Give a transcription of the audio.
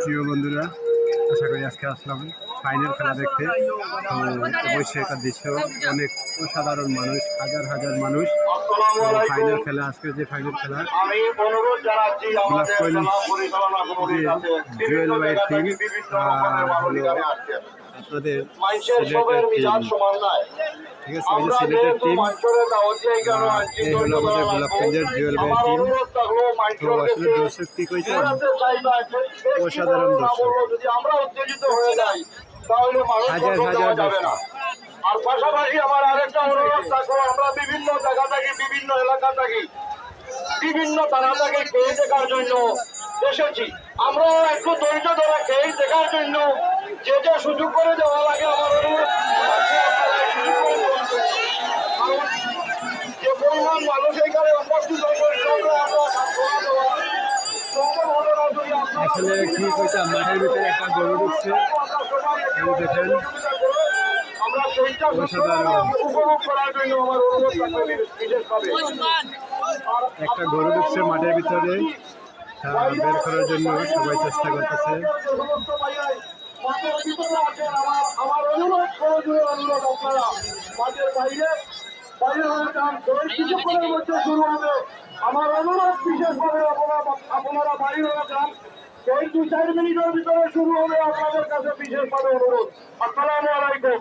প্রিয় বন্ধুরা, আশা করি আজকে আসলাম ফাইনাল খেলা দেখতে। তো অবশ্যই একটা দৃশ্য, অনেক অসাধারণ মানুষ, হাজার হাজার মানুষ। ফাইনাল খেলা, আজকের যে ফাইনাল খেলা, জুয়েল ভাইয়ের টিম হলো আপনাদের সিলেটের টিম। ঠিক আছে, এই যে সিলেটের টিম, এই হলো আমাদের গোলাপগঞ্জের জুয়েল ভাইয়ের টিম। তো আসলে দর্শক কি কইছে, অসাধারণ দর্শক, হাজার হাজার দর্শক। আর পাশাপাশি আমার আরেকটা অনুরোধ থাকলো, আমরা বিভিন্ন জায়গা থাকি, বিভিন্ন এলাকা থাকি, বিভিন্ন থানা থেকে খেয়ে দেখার জন্য এসেছি। আমরা একটু ধৈর্য ধরে খেয়ে দেখার জন্য যে যে সুযোগ করে দেওয়া লাগে আমার অনুরোধ, যে পরিমাণ মানুষ এখানে উপস্থিত আসলে কি কইতাম, মাঠের ভিতরে একটা গরু ঢুকছে, দেখেন আমরা সেইটা উপভোগ করার জন্য আমার অনুরোধ থাকবে বিশেষভাবে। একটা গরু ঢুকছে মাঠের ভিতরে, বের করার জন্য সবাই চেষ্টা করতেছে। আমার অনুরোধ অনুরোধ আপনারা মাঠের বাইরে কিছুক্ষণের মধ্যে শুরু হবে। আমার অনুরোধ বিশেষভাবে আপনারা বাইরে হয়ে যান, এই 2-4 মিনিটের ভিতরে শুরু হবে। আপনাদের কাছে বিশেষভাবে অনুরোধ। আসসালামু আলাইকুম।